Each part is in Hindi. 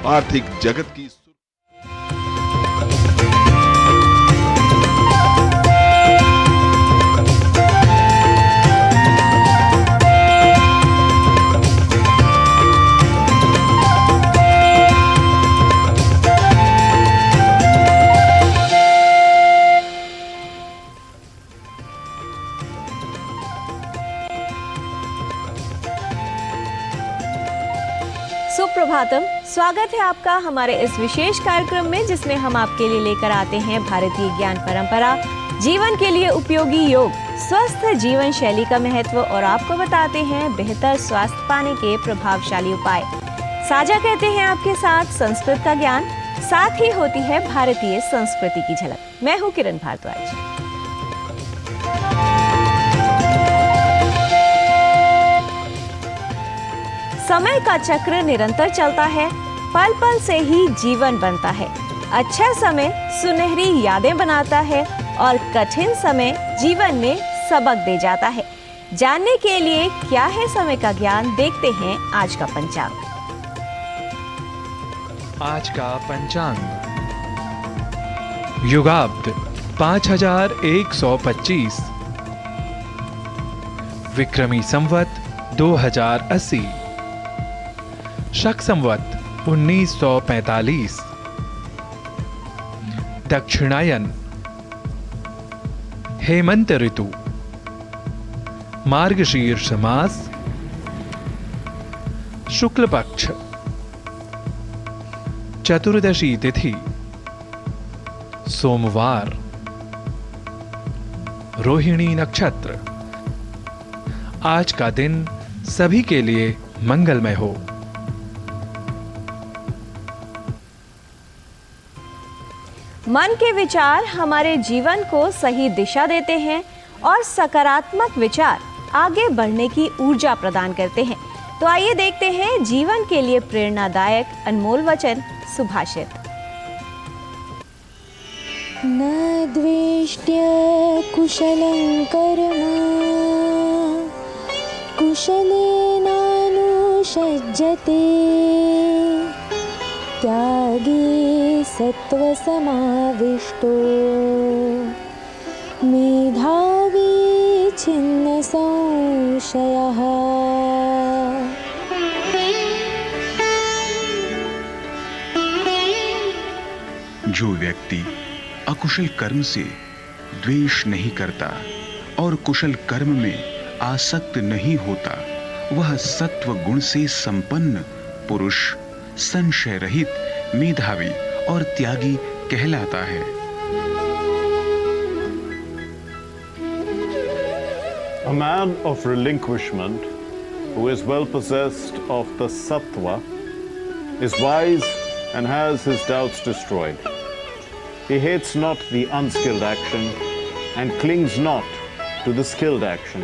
आर्थिक जगत की सुप्रभातम। स्वागत है आपका हमारे इस विशेष कार्यक्रम में, जिसमें हम आपके लिए लेकर आते हैं भारतीय ज्ञान परंपरा, जीवन के लिए उपयोगी योग, स्वस्थ जीवन शैली का महत्व और आपको बताते हैं बेहतर स्वास्थ्य पाने के प्रभावशाली उपाय। साझा कहते हैं आपके साथ संस्कृत का ज्ञान, साथ ही होती है भारतीय संस्कृति की झलक। मैं हूँ किरण भारद्वाज। समय का चक्र निरंतर चलता है, पल पल से ही जीवन बनता है। अच्छा समय सुनहरी यादें बनाता है और कठिन समय जीवन में सबक दे जाता है। जानने के लिए क्या है समय का ज्ञान, देखते हैं आज का पंचांग। आज का पंचांग युगाब्द 5125, विक्रमी संवत 2080, शक संवत 1945, दक्षिणायन, हेमंत ऋतु, मार्गशीर्ष मास, शुक्ल पक्ष, चतुर्दशी तिथि, सोमवार, रोहिणी नक्षत्र। आज का दिन सभी के लिए मंगलमय हो। मन के विचार हमारे जीवन को सही दिशा देते हैं और सकारात्मक विचार आगे बढ़ने की ऊर्जा प्रदान करते हैं। तो आइए देखते हैं जीवन के लिए प्रेरणादायक अनमोल वचन, सुभाषित। न द्वेष्ट्य कुशलं कर्म कुशलेनानुषज्यते त्यागी सत्वसमाविष्टो मेधावी छिन्न संशयः। जो व्यक्ति अकुशल कर्म से द्वेष नहीं करता और कुशल कर्म में आसक्त नहीं होता, वह सत्व गुण से संपन्न पुरुष, संशय रहित, मेधावी और त्यागी कहलाता है। A man of relinquishment who is well possessed of the sattva is wise and has his doubts destroyed. He hates not the unskilled action and clings not to the skilled action.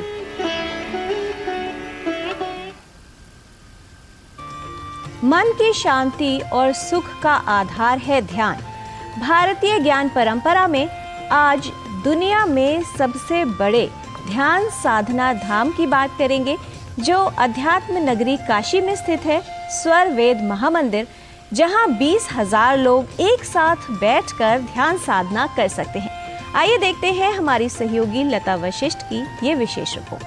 मन की शांति और सुख का आधार है ध्यान। भारतीय ज्ञान परंपरा में आज दुनिया में सबसे बड़े ध्यान साधना धाम की बात करेंगे, जो अध्यात्म नगरी काशी में स्थित है। स्वर वेद महामंदिर, जहां 20,000 लोग एक साथ बैठकर ध्यान साधना कर सकते हैं। आइए देखते हैं हमारी सहयोगी लता वशिष्ठ की ये विशेष रिपोर्ट।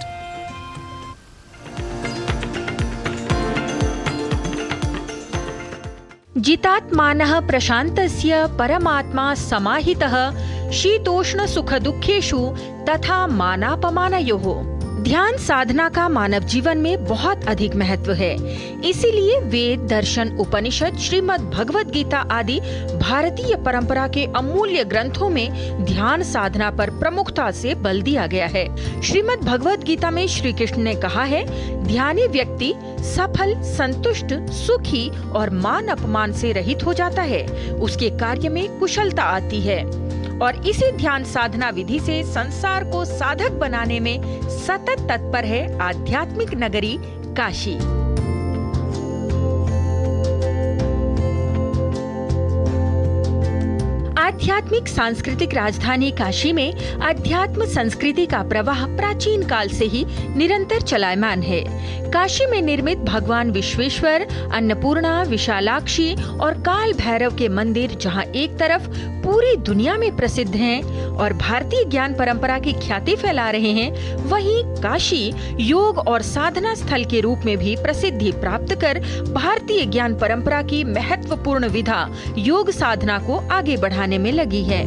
जितात्मानः प्रशान्तस्य परमात्मा समाहितः शीतोष्ण सुख दुखेषु तथा मानापमानयोः। ध्यान साधना का मानव जीवन में बहुत अधिक महत्व है। इसीलिए वेद, दर्शन, उपनिषद, श्रीमद् भगवद गीता आदि भारतीय परंपरा के अमूल्य ग्रंथों में ध्यान साधना पर प्रमुखता से बल दिया गया है। श्रीमद् भगवद गीता में श्री कृष्ण ने कहा है, ध्यानी व्यक्ति सफल, संतुष्ट, सुखी और मान अपमान से रहित हो जाता है। उसके कार्य में कुशलता आती है और इसी ध्यान साधना विधि से संसार को साधक बनाने में सतत तत्पर है आध्यात्मिक नगरी काशी। आध्यात्मिक सांस्कृतिक राजधानी काशी में अध्यात्म संस्कृति का प्रवाह प्राचीन काल से ही निरंतर चलायमान है। काशी में निर्मित भगवान विश्वेश्वर, अन्नपूर्णा, विशालाक्षी और काल भैरव के मंदिर जहां एक तरफ पूरी दुनिया में प्रसिद्ध हैं और भारतीय ज्ञान परंपरा की ख्याति फैला रहे हैं, वहीं काशी योग और साधना स्थल के रूप में भी प्रसिद्धि प्राप्त कर भारतीय ज्ञान परंपरा की महत्वपूर्ण विधा योग साधना को आगे बढ़ाने में लगी है।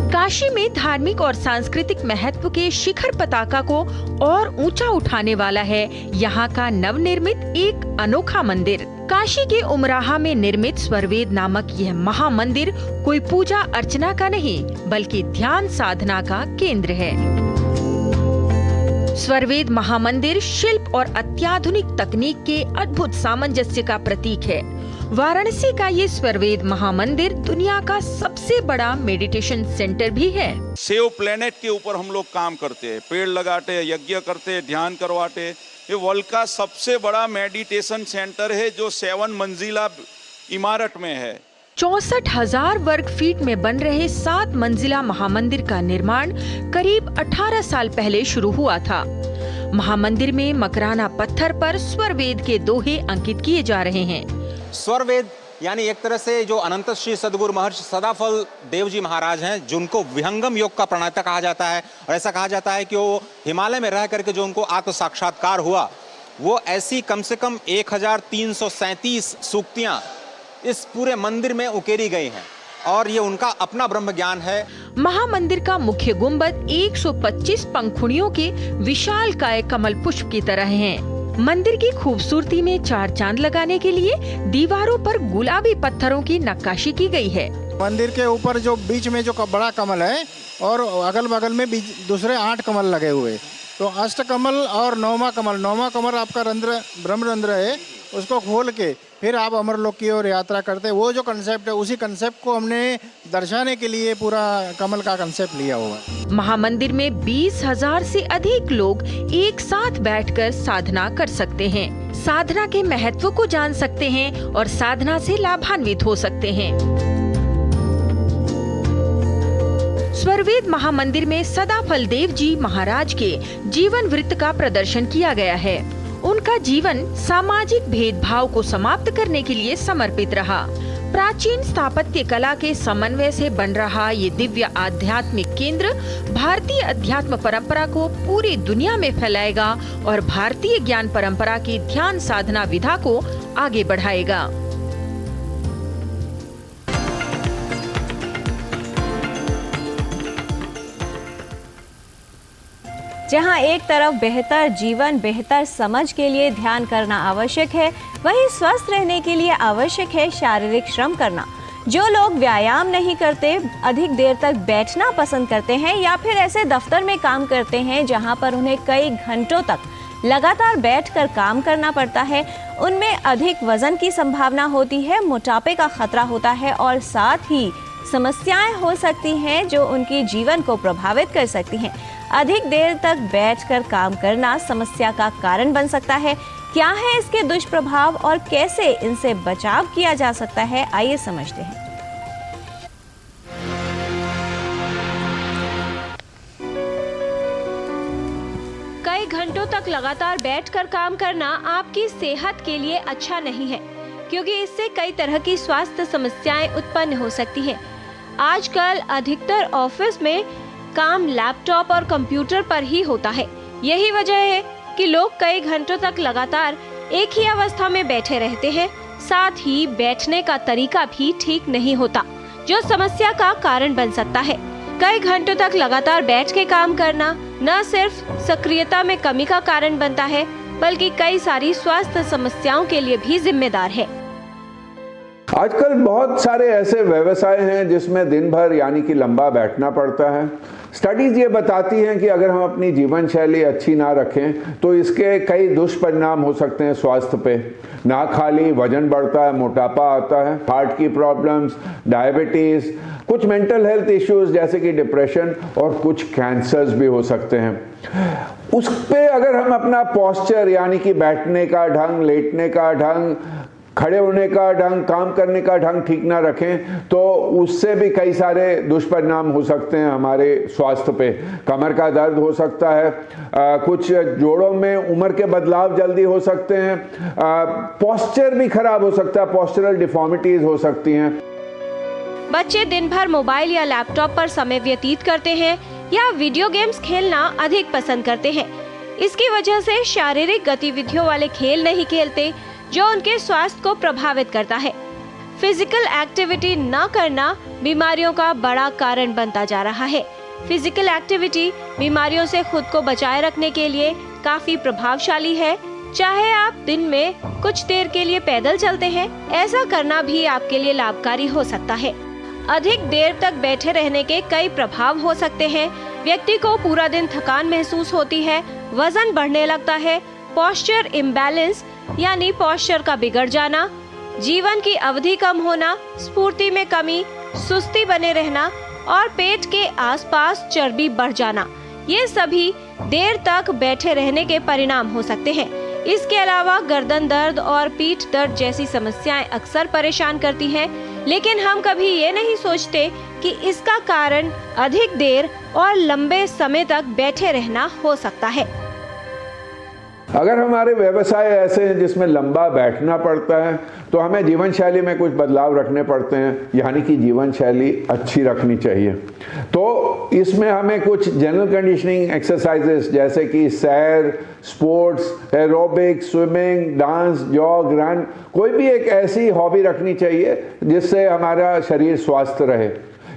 काशी में धार्मिक और सांस्कृतिक महत्व के शिखर पताका को और ऊंचा उठाने वाला है यहाँ का नवनिर्मित एक अनोखा मंदिर। काशी के उमराहा में निर्मित स्वरवेद नामक यह महामंदिर कोई पूजा अर्चना का नहीं बल्कि ध्यान साधना का केंद्र है। स्वरवेद महामंदिर शिल्प और अत्याधुनिक तकनीक के अद्भुत सामंजस्य का प्रतीक है। वाराणसी का ये स्वरवेद महामंदिर दुनिया का सबसे बड़ा मेडिटेशन सेंटर भी है। सेव प्लेनेट के ऊपर हम लोग काम करते हैं, पेड़ लगाते हैं, यज्ञ करते हैं, ध्यान करवाते हैं। ये वर्ल्ड का सबसे बड़ा मेडिटेशन सेंटर है जो 7 मंजिला इमारत में है। 64,000 वर्ग फीट में बन रहे 7 मंजिला महामंदिर का निर्माण करीब 18 साल पहले शुरू हुआ था। महामंदिर में मकराना पत्थर पर स्वरवेद के दोहे अंकित किए जा रहे हैं। स्वरवेद यानी एक तरह से जो अनंत श्री सदगुरु महर्षि सदाफल देव जी महाराज हैं, जिनको विहंगम योग का प्रणेता कहा जाता है और ऐसा कहा जाता है कि वो हिमालय में रह करके जो उनको आत्म साक्षात्कार हुआ, वो ऐसी कम से कम 1337 सूक्तियां इस पूरे मंदिर में उकेरी गई हैं और ये उनका अपना ब्रह्म ज्ञान है। महामंदिर का मुख्य गुंबद 125 पंखुड़ियों के विशाल काय कमल पुष्प की तरह हैं। मंदिर की खूबसूरती में 4 चांद लगाने के लिए दीवारों पर गुलाबी पत्थरों की नक्काशी की गई है। मंदिर के ऊपर जो बीच में जो बड़ा कमल है और अगल बगल में दूसरे 8 कमल लगे हुए, तो अष्ट कमल और 9वां कमल आपका रंध्र ब्रह्म रंध्र है, उसको खोल के फिर आप अमरलोक की ओर यात्रा करते हैं। वो जो कंसेप्ट है, उसी कंसेप्ट को हमने दर्शाने के लिए पूरा कमल का कंसेप्ट लिया हुआ है। महामंदिर में 20,000 से अधिक लोग एक साथ बैठकर साधना कर सकते हैं, साधना के महत्व को जान सकते हैं और साधना से लाभान्वित हो सकते हैं। स्वरवेद महामंदिर में सदाफल देव जी महाराज के जीवन वृत्त का प्रदर्शन किया गया है। उनका जीवन सामाजिक भेदभाव को समाप्त करने के लिए समर्पित रहा। प्राचीन स्थापत्य कला के समन्वय से बन रहा ये दिव्य आध्यात्मिक केंद्र भारतीय अध्यात्म परंपरा को पूरी दुनिया में फैलाएगा और भारतीय ज्ञान परंपरा की ध्यान साधना विधा को आगे बढ़ाएगा। जहां एक तरफ बेहतर जीवन, बेहतर समझ के लिए ध्यान करना आवश्यक है, वहीं स्वस्थ रहने के लिए आवश्यक है शारीरिक श्रम करना। जो लोग व्यायाम नहीं करते, अधिक देर तक बैठना पसंद करते हैं या फिर ऐसे दफ्तर में काम करते हैं जहां पर उन्हें कई घंटों तक लगातार बैठकर काम करना पड़ता है, उनमें अधिक वजन की संभावना होती है, मोटापे का खतरा होता है और साथ ही समस्याएं हो सकती हैं जो उनके जीवन को प्रभावित कर सकती हैं। अधिक देर तक बैठकर काम करना समस्या का कारण बन सकता है। क्या है इसके दुष्प्रभाव और कैसे इनसे बचाव किया जा सकता है, आइए समझते हैं। कई घंटों तक लगातार बैठकर काम करना आपकी सेहत के लिए अच्छा नहीं है, क्योंकि इससे कई तरह की स्वास्थ्य समस्याएं उत्पन्न हो सकती हैं। आजकल अधिकतर ऑफिस में काम लैपटॉप और कंप्यूटर पर ही होता है। यही वजह है कि लोग कई घंटों तक लगातार एक ही अवस्था में बैठे रहते हैं। साथ ही बैठने का तरीका भी ठीक नहीं होता, जो समस्या का कारण बन सकता है। कई घंटों तक लगातार बैठ के काम करना न सिर्फ सक्रियता में कमी का कारण बनता है, बल्कि कई सारी स्वास्थ्य समस्याओं के लिए भी जिम्मेदार है। आजकल बहुत सारे ऐसे व्यवसाय हैं जिसमें दिन भर यानी कि लंबा बैठना पड़ता है। स्टडीज ये बताती हैं कि अगर हम अपनी जीवन शैली अच्छी ना रखें तो इसके कई दुष्परिणाम हो सकते हैं स्वास्थ्य पे। ना खाली वजन बढ़ता है, मोटापा आता है, हार्ट की प्रॉब्लम्स, डायबिटीज, कुछ मेंटल हेल्थ इश्यूज जैसे कि डिप्रेशन और कुछ कैंसर्स भी हो सकते हैं। उस पे अगर हम अपना पोस्चर यानी कि बैठने का ढंग, लेटने का ढंग खड़े होने का ढंग, काम करने का ढंग ठीक ना रखें तो उससे भी कई सारे दुष्परिणाम हो सकते हैं हमारे स्वास्थ्य पे। कमर का दर्द हो सकता है, कुछ जोड़ों में उम्र के बदलाव जल्दी हो सकते हैं, पोस्चर भी खराब हो सकता है, पोस्चरल डिफॉर्मिटीज हो सकती हैं। बच्चे दिन भर मोबाइल या लैपटॉप पर समय व्यतीत करते हैं या वीडियो गेम्स खेलना अधिक पसंद करते हैं। इसकी वजह से शारीरिक गतिविधियों वाले खेल नहीं खेलते, जो उनके स्वास्थ्य को प्रभावित करता है। फिजिकल एक्टिविटी न करना बीमारियों का बड़ा कारण बनता जा रहा है। फिजिकल एक्टिविटी बीमारियों से खुद को बचाए रखने के लिए काफी प्रभावशाली है। चाहे आप दिन में कुछ देर के लिए पैदल चलते हैं, ऐसा करना भी आपके लिए लाभकारी हो सकता है। अधिक देर तक बैठे रहने के कई प्रभाव हो सकते हैं। व्यक्ति को पूरा दिन थकान महसूस होती है, वजन बढ़ने लगता है, पोस्चर इम्बैलेंस यानी पोस्चर का बिगड़ जाना, जीवन की अवधि कम होना, स्फूर्ति में कमी, सुस्ती बने रहना और पेट के आसपास चर्बी बढ़ जाना, ये सभी देर तक बैठे रहने के परिणाम हो सकते हैं। इसके अलावा गर्दन दर्द और पीठ दर्द जैसी समस्याएं अक्सर परेशान करती हैं, लेकिन हम कभी ये नहीं सोचते कि इसका कारण अधिक देर और लंबे समय तक बैठे रहना हो सकता है। अगर हमारे व्यवसाय ऐसे हैं जिसमें लंबा बैठना पड़ता है तो हमें जीवन शैली में कुछ बदलाव रखने पड़ते हैं, यानी कि जीवन शैली अच्छी रखनी चाहिए। तो इसमें हमें कुछ जनरल कंडीशनिंग एक्सरसाइजेस जैसे कि सैर, sports, aerobics, swimming, dance, jog, run, कोई भी एक ऐसी हॉबी रखनी चाहिए जिससे हमारा शरीर स्वस्थ रहे।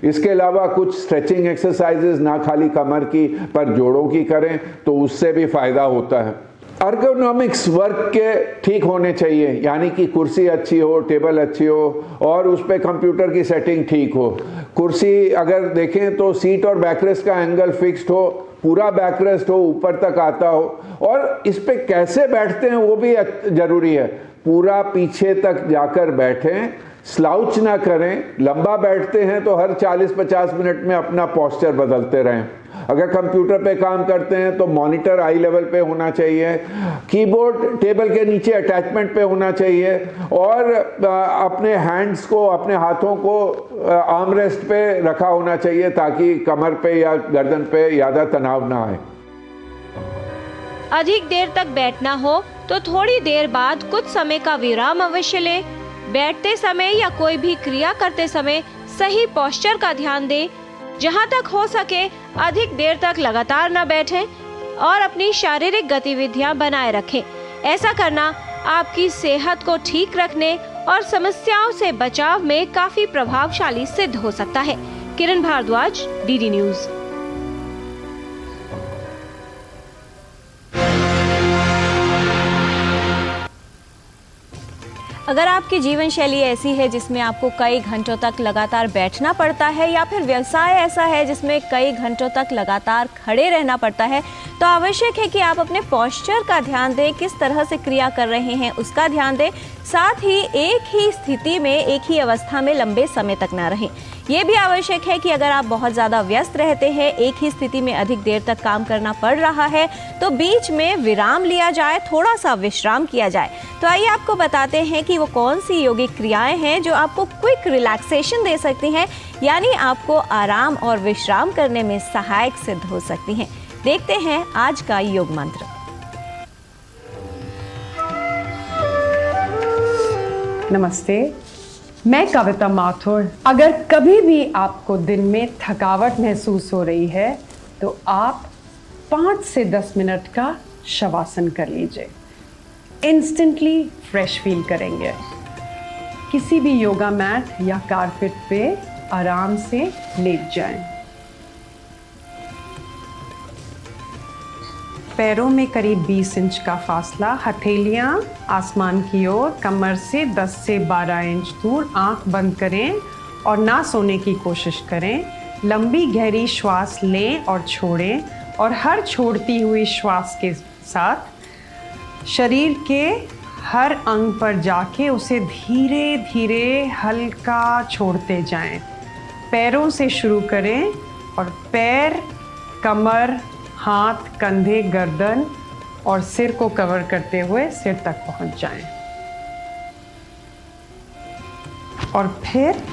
इसके अलावा कुछ स्ट्रेचिंग एक्सरसाइजेस ना खाली कमर की पर जोड़ों की करें तो उससे भी फायदा होता है। अर्गोनॉमिक्स वर्क के ठीक होने चाहिए, यानी कि कुर्सी अच्छी हो, टेबल अच्छी हो और उस पर कंप्यूटर की सेटिंग ठीक हो। कुर्सी अगर देखें तो सीट और बैकरेस्ट का एंगल फिक्स्ड हो, पूरा बैकरेस्ट हो, ऊपर तक आता हो, और इस पे कैसे बैठते हैं वो भी जरूरी है। पूरा पीछे तक जाकर बैठें, स्लाउच ना करें। लंबा बैठते हैं तो हर 40-50 मिनट में अपना पोस्चर बदलते रहें। अगर कंप्यूटर पे काम करते हैं तो मॉनिटर आई लेवल पे होना चाहिए, कीबोर्ड टेबल के नीचे अटैचमेंट पे होना चाहिए और अपने हैंड्स को, अपने हाथों को आर्मरेस्ट पे रखा होना चाहिए ताकि कमर पे या गर्दन पे ज़्यादा तनाव ना आए। अधिक देर तक बैठना हो तो थोड़ी देर बाद कुछ समय का विराम अवश्य लें। बैठते समय या कोई भी क्रिया करते समय सही पोस्चर का ध्यान दें। जहां तक हो सके अधिक देर तक लगातार न बैठें और अपनी शारीरिक गतिविधियां बनाए रखें। ऐसा करना आपकी सेहत को ठीक रखने और समस्याओं से बचाव में काफी प्रभावशाली सिद्ध हो सकता है। किरण भारद्वाज, डीडी न्यूज। अगर आपकी जीवन शैली ऐसी है जिसमें आपको कई घंटों तक लगातार बैठना पड़ता है या फिर व्यवसाय ऐसा है जिसमें कई घंटों तक लगातार खड़े रहना पड़ता है, तो आवश्यक है कि आप अपने पोस्चर का ध्यान दें, किस तरह से क्रिया कर रहे हैं उसका ध्यान दें। साथ ही एक ही स्थिति में, एक ही अवस्था में लंबे समय तक ना रहें। ये भी आवश्यक है कि अगर आप बहुत ज़्यादा व्यस्त रहते हैं, एक ही स्थिति में अधिक देर तक काम करना पड़ रहा है, तो बीच में विराम लिया जाए, थोड़ा सा विश्राम किया जाए। तो आइए आपको बताते हैं कि वो कौन सी योगिक क्रियाएं हैं जो आपको क्विक रिलैक्सेशन दे सकती हैं, यानी आपको आराम और विश्राम करने में सहायक सिद्ध हो सकती हैं। देखते हैं आज का योग मंत्र। नमस्ते, मैं कविता माथुर। अगर कभी भी आपको दिन में थकावट महसूस हो रही है तो आप 5 से 10 मिनट का शवासन कर लीजिए। इंस्टेंटली फ्रेश फील करेंगे। किसी भी योगा मैट या कारपेट पे आराम से लेट जाएं। पैरों में करीब 20 इंच का फासला, हथेलियां आसमान की ओर, कमर से 10 से 12 इंच दूर। आंख बंद करें और ना सोने की कोशिश करें। लंबी गहरी श्वास लें और छोड़ें, और हर छोड़ती हुई श्वास के साथ शरीर के हर अंग पर जाके उसे धीरे धीरे हल्का छोड़ते जाएं। पैरों से शुरू करें और पैर, कमर, हाथ, कंधे, गर्दन और सिर को कवर करते हुए सिर तक पहुंच जाएं। और फिर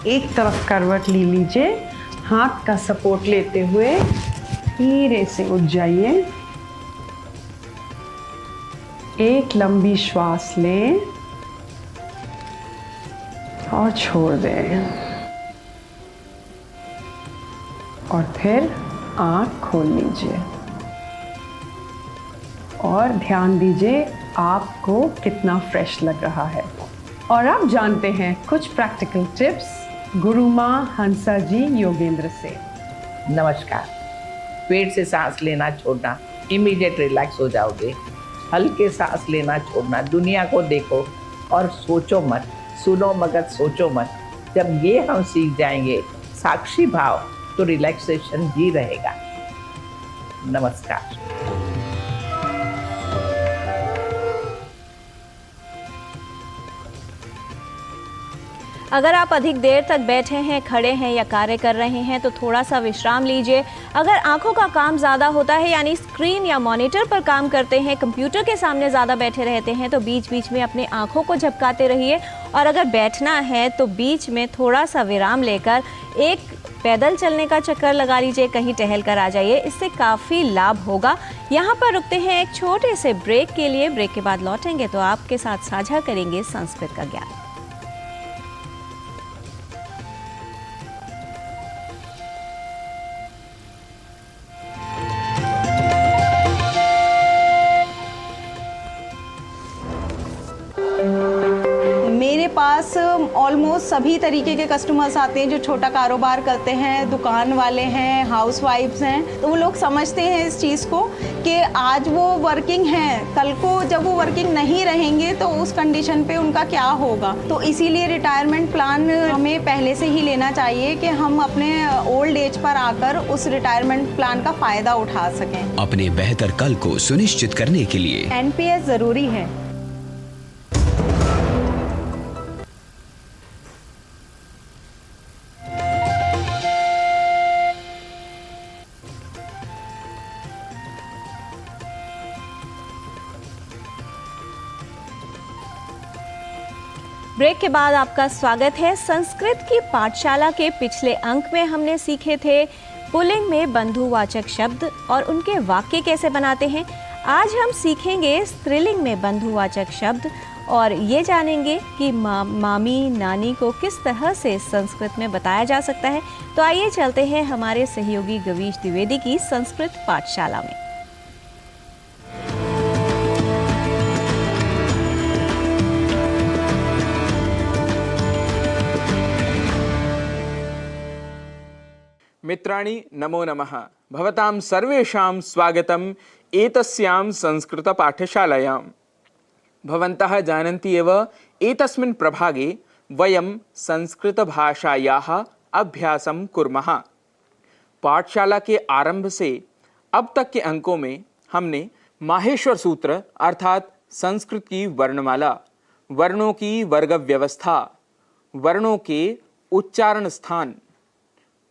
एक तरफ करवट ले लीजिए, हाथ का सपोर्ट लेते हुए धीरे से उठ जाइए। एक लंबी श्वास लें और छोड़ दें, और फिर आँख खोल लीजिए और ध्यान दीजिए आपको कितना फ्रेश लग रहा है। और अब जानते हैं कुछ प्रैक्टिकल टिप्स गुरु माँ हंसा जी योगेंद्र से। नमस्कार। पेट से सांस लेना छोड़ना, इमीडिएट रिलैक्स हो जाओगे। हल्के सांस लेना छोड़ना, दुनिया को देखो और सोचो मत, सुनो मगर सोचो मत। जब ये हम सीख जाएंगे साक्षी भाव, तो रिलैक्सेशन भी रहेगा। नमस्कार। अगर आप अधिक देर तक बैठे हैं, खड़े हैं या कार्य कर रहे हैं तो थोड़ा सा विश्राम लीजिए। अगर आंखों का काम ज़्यादा होता है, यानी स्क्रीन या मॉनिटर पर काम करते हैं, कंप्यूटर के सामने ज़्यादा बैठे रहते हैं, तो बीच बीच में अपने आंखों को झपकाते रहिए। और अगर बैठना है तो बीच में थोड़ा सा विराम लेकर एक पैदल चलने का चक्कर लगा लीजिए, कहीं टहल कर आ जाइए, इससे काफ़ी लाभ होगा। यहाँ पर रुकते हैं एक छोटे से ब्रेक के लिए। ब्रेक के बाद लौटेंगे तो आपके साथ साझा करेंगे संस्कृत का ज्ञान। मेरे पास ऑलमोस्ट सभी तरीके के कस्टमर्स आते हैं जो छोटा कारोबार करते हैं, दुकान वाले हैं, हाउसवाइफ्स हैं। तो वो लोग समझते हैं इस चीज़ को कि आज वो वर्किंग हैं, कल को जब वो वर्किंग नहीं रहेंगे तो उस कंडीशन पे उनका क्या होगा। तो इसीलिए रिटायरमेंट प्लान हमें पहले से ही लेना चाहिए कि हम अपने ओल्ड एज पर आकर उस रिटायरमेंट प्लान का फ़ायदा उठा सकें। अपने बेहतर कल को सुनिश्चित करने के लिए एनपीएस ज़रूरी है। ब्रेक के बाद आपका स्वागत है। संस्कृत की पाठशाला के पिछले अंक में हमने सीखे थे पुल्लिंग में बंधुवाचक शब्द और उनके वाक्य कैसे बनाते हैं। आज हम सीखेंगे स्त्रीलिंग में बंधुवाचक शब्द और ये जानेंगे कि मामी नानी को किस तरह से संस्कृत में बताया जा सकता है। तो आइए चलते हैं हमारे सहयोगी गवीश द्विवेदी की संस्कृत पाठशाला में। मित्राणि नमो नमः। भवतां सर्वेषां स्वागतम् एतस्यां संस्कृतपाठशालायां। भवन्तः जानन्ति एव एतस्मिन् प्रभागे वयं संस्कृतभाषायाः अभ्यासं कुर्मः। पाठशाला के आरंभ से अब तक के अंकों में हमने माहेश्वर सूत्र अर्थात संस्कृत की वर्णमाला, वर्णों की वर्ग व्यवस्था, वर्णों के उच्चारण स्थान,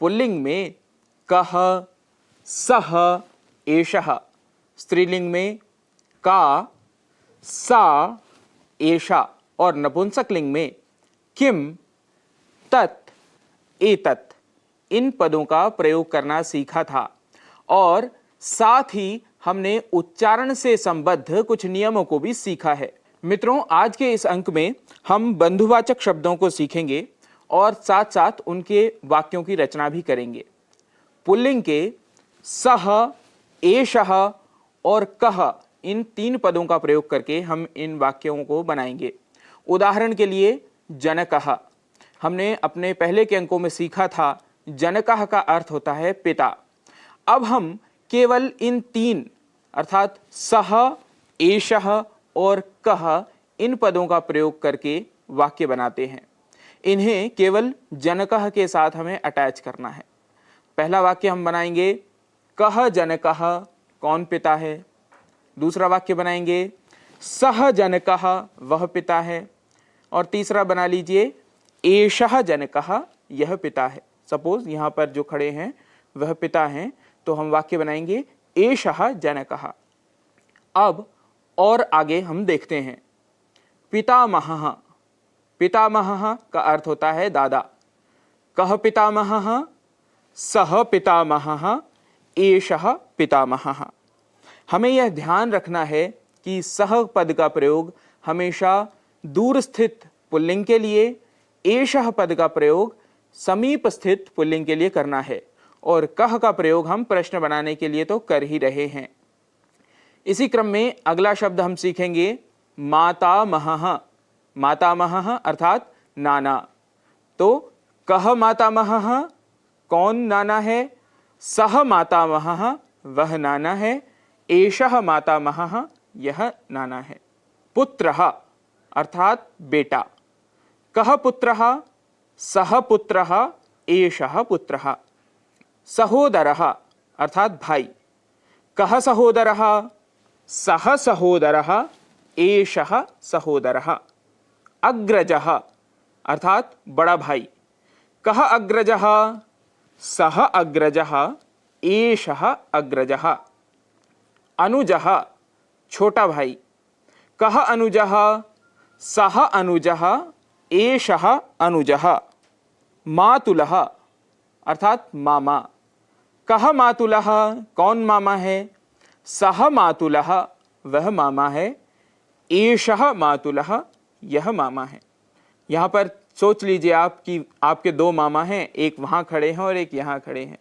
पुल्लिंग में कह, सह, एषः, स्त्रीलिंग में का, सा, एषा और नपुंसकलिंग में किम, तत्, एतत् इन पदों का प्रयोग करना सीखा था। और साथ ही हमने उच्चारण से संबद्ध कुछ नियमों को भी सीखा है। मित्रों, आज के इस अंक में हम बंधुवाचक शब्दों को सीखेंगे और साथ साथ उनके वाक्यों की रचना भी करेंगे। पुल्लिंग के सह, एषः और कह इन 3 पदों का प्रयोग करके हम इन वाक्यों को बनाएंगे। उदाहरण के लिए जनकः, हमने अपने पहले के अंकों में सीखा था जनकः का अर्थ होता है पिता। अब हम केवल इन 3 अर्थात सह, एषः और कह इन पदों का प्रयोग करके वाक्य बनाते हैं। इन्हें केवल जनकः के साथ हमें अटैच करना है। पहला वाक्य हम बनाएंगे कह जनकः, कौन पिता है। दूसरा वाक्य बनाएंगे सह जनकः, वह पिता है। और तीसरा बना लीजिए एषः जनकः, यह पिता है। सपोज यहाँ पर जो खड़े हैं वह पिता हैं, तो हम वाक्य बनाएंगे एषः जनकः। अब और आगे हम देखते हैं पितामहः, पितामहः का अर्थ होता है दादा। कः पितामहः? सः पितामहः, एषः पितामहः। हमें यह ध्यान रखना है कि सह पद का प्रयोग हमेशा दूर स्थित पुल्लिंग के लिए, एषः पद का प्रयोग समीप स्थित पुल्लिंग के लिए करना है, और कह का प्रयोग हम प्रश्न बनाने के लिए तो कर ही रहे हैं। इसी क्रम में अगला शब्द हम सीखेंगे मातामहः। मातामहः अर्थात नाना। तो कह मातामहः, कौन नाना है? सह मातामहः, वह नाना है। एषः मातामहः, यह नाना है। पुत्रः अर्थात बेटा। कः पुत्रः? सह पुत्रः, एषः पुत्रः। सहोदरः अर्थात भाई। कः सहोदरः? सह सहोदरः, एषः सहोदरः। अग्रजः अर्थात बड़ा भाई। कः अग्रजः? सह अग्रजः, एषः अग्रजः। अनुजः छोटा भाई। कः अनुजः? सह अनुजः, एषः अनुजः। मातुलः अर्थात मामा। कः मातुलः? कौन मामा है? सह मातुलः, वह मामा है। एषः मातुलः, यह मामा है। यहाँ पर सोच लीजिए आप कि आपके दो मामा हैं, एक वहाँ खड़े हैं और एक यहाँ खड़े हैं।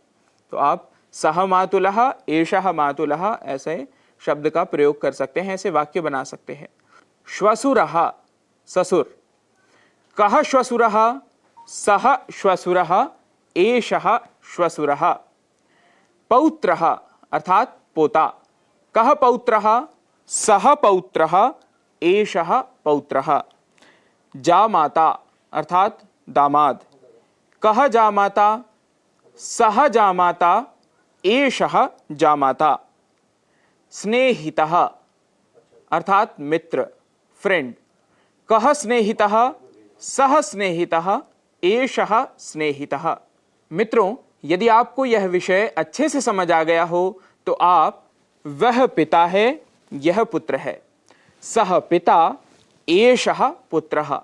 तो आप सह मातुलः, एषः मातुलः ऐसे शब्द का प्रयोग कर सकते हैं, ऐसे वाक्य बना सकते हैं। श्वशुरः ससुर। कः श्वशुरः? सह श्वशुरः, एषः श्वशुरः। पौत्रः अर्थात पोता। कः पौत्रः? सह पौत्रः, एषः पौत्रः। जामाता अर्थात दामाद। कः जामाता? सह जामाता, एषः जामाता। स्नेहितः अर्थात मित्र, फ्रेंड। कः स्नेहितः? सह स्नेहितः, एषः स्नेहितः। मित्रों, यदि आपको यह विषय अच्छे से समझ आ गया हो तो आप वह पिता है, यह पुत्र है। सह पिता, एषः पुत्रः।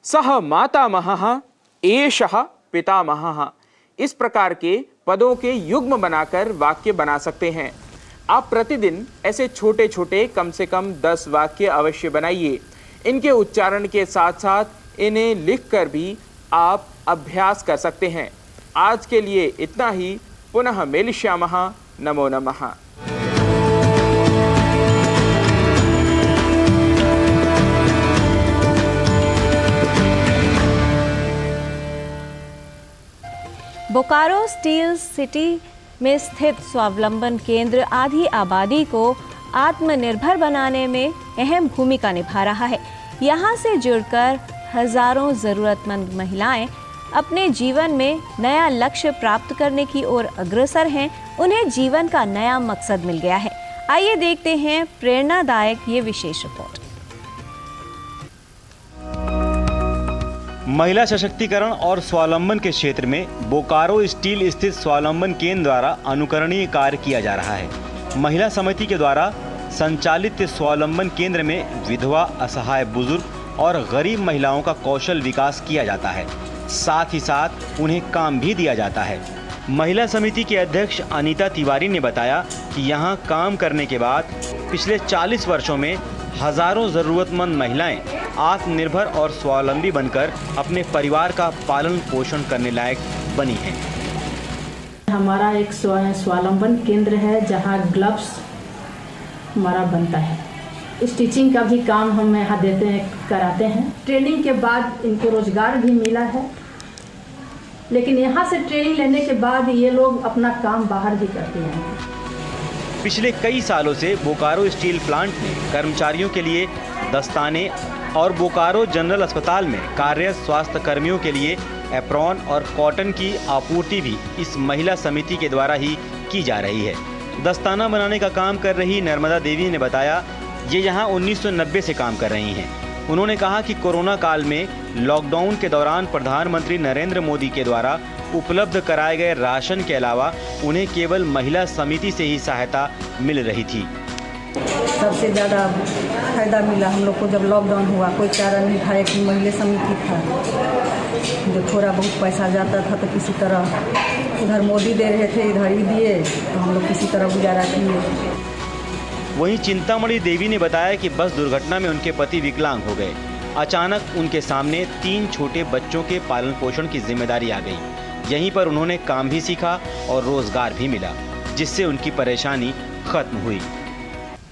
सह मातामहः, एषः पितामहः। इस प्रकार के पदों के युग्म बनाकर वाक्य बना सकते हैं। आप प्रतिदिन ऐसे छोटे छोटे कम से कम 10 वाक्य अवश्य बनाइए। इनके उच्चारण के साथ साथ इन्हें लिखकर भी आप अभ्यास कर सकते हैं। आज के लिए इतना ही। पुनः मेलिष्यामः। नमो नमः। बोकारो स्टील सिटी में स्थित स्वावलंबन केंद्र आधी आबादी को आत्मनिर्भर बनाने में अहम भूमिका निभा रहा है। यहाँ से जुड़कर हजारों ज़रूरतमंद महिलाएं अपने जीवन में नया लक्ष्य प्राप्त करने की ओर अग्रसर हैं। उन्हें जीवन का नया मकसद मिल गया है। आइए देखते हैं प्रेरणादायक ये विशेष रिपोर्ट। महिला सशक्तिकरण और स्वावलंबन के क्षेत्र में बोकारो स्टील स्थित स्वावलंबन केंद्र द्वारा अनुकरणीय कार्य किया जा रहा है। महिला समिति के द्वारा संचालित स्वावलंबन केंद्र में विधवा, असहाय बुजुर्ग और गरीब महिलाओं का कौशल विकास किया जाता है। साथ ही साथ उन्हें काम भी दिया जाता है। महिला समिति के अध्यक्ष अनीता तिवारी ने बताया कि यहाँ काम करने के बाद पिछले 40 वर्षों में हजारों ज़रूरतमंद महिलाएं आत्मनिर्भर और स्वावलंबी बनकर अपने परिवार का पालन पोषण करने लायक बनी हैं। हमारा एक स्वावलंबन केंद्र है जहाँ ग्लव्स हमारा बनता है। स्टिचिंग का भी काम हम यहाँ देते हैं, कराते हैं। ट्रेनिंग के बाद इनको रोजगार भी मिला है, लेकिन यहाँ से ट्रेनिंग लेने के बाद ये लोग अपना काम बाहर भी करते हैं। पिछले कई सालों से बोकारो स्टील प्लांट ने कर्मचारियों के लिए दस्ताने और बोकारो जनरल अस्पताल में कार्यरत स्वास्थ्य कर्मियों के लिए एप्रॉन और कॉटन की आपूर्ति भी इस महिला समिति के द्वारा ही की जा रही है। दस्ताना बनाने का काम कर रही नर्मदा देवी ने बताया, ये यहाँ 1990 से काम कर रही हैं। उन्होंने कहा कि कोरोना काल में लॉकडाउन के दौरान प्रधानमंत्री नरेंद्र मोदी के द्वारा उपलब्ध कराए गए राशन के अलावा उन्हें केवल महिला समिति से ही सहायता मिल रही थी। सबसे ज़्यादा फ़ायदा मिला हम लोग को जब लॉकडाउन हुआ। कोई चारा नहीं था, एक महिला समिति था जो थोड़ा बहुत पैसा जाता था तो किसी तरह उधर मोदी दे रहे थे, इधर ही दिए तो हम लोग किसी तरह गुजारा किए। वहीं चिंतामणि देवी ने बताया कि बस दुर्घटना में उनके पति विकलांग हो गए। अचानक उनके सामने 3 छोटे बच्चों के पालन पोषण की जिम्मेदारी आ गई। यहीं पर उन्होंने काम भी सीखा और रोजगार भी मिला, जिससे उनकी परेशानी खत्म हुई।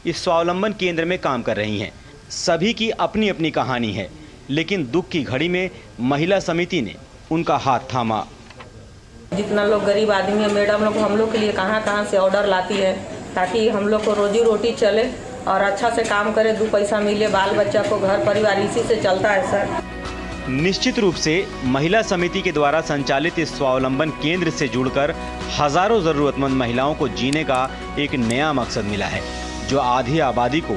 इस स्वावलंबन केंद्र में काम कर रही हैं। सभी की अपनी अपनी कहानी है, लेकिन दुख की घड़ी में महिला समिति ने उनका हाथ थामा। जितना लोग गरीब आदमी है, मैडम लोग हम लोग के लिए कहाँ से ऑर्डर लाती है ताकि हम लोग को रोजी रोटी चले और अच्छा से काम करे, 2 पैसा मिले, बाल बच्चा को घर परिवार इसी से चलता है सर। निश्चित रूप से महिला समिति के द्वारा संचालित इस स्वावलंबन केंद्र से जुड़कर हजारों जरूरतमंद महिलाओं को जीने का एक नया मकसद मिला है, जो आधी आबादी को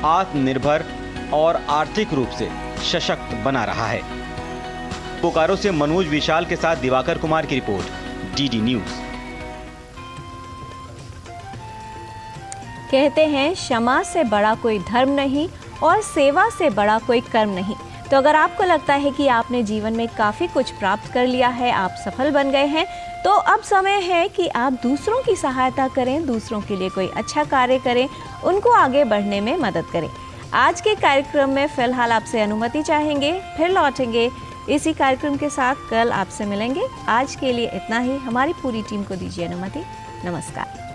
आत्मनिर्भर और आर्थिक रूप से सशक्त बना रहा है। बोकारो से मनोज विशाल के साथ दिवाकर कुमार की रिपोर्ट, डीडी न्यूज। कहते हैं क्षमा से बड़ा कोई धर्म नहीं और सेवा से बड़ा कोई कर्म नहीं। तो अगर आपको लगता है कि आपने जीवन में काफ़ी कुछ प्राप्त कर लिया है, आप सफल बन गए हैं, तो अब समय है कि आप दूसरों की सहायता करें, दूसरों के लिए कोई अच्छा कार्य करें, उनको आगे बढ़ने में मदद करें। आज के कार्यक्रम में फिलहाल आपसे अनुमति चाहेंगे, फिर लौटेंगे इसी कार्यक्रम के साथ। कल आपसे मिलेंगे। आज के लिए इतना ही। हमारी पूरी टीम को दीजिए अनुमति। नमस्कार।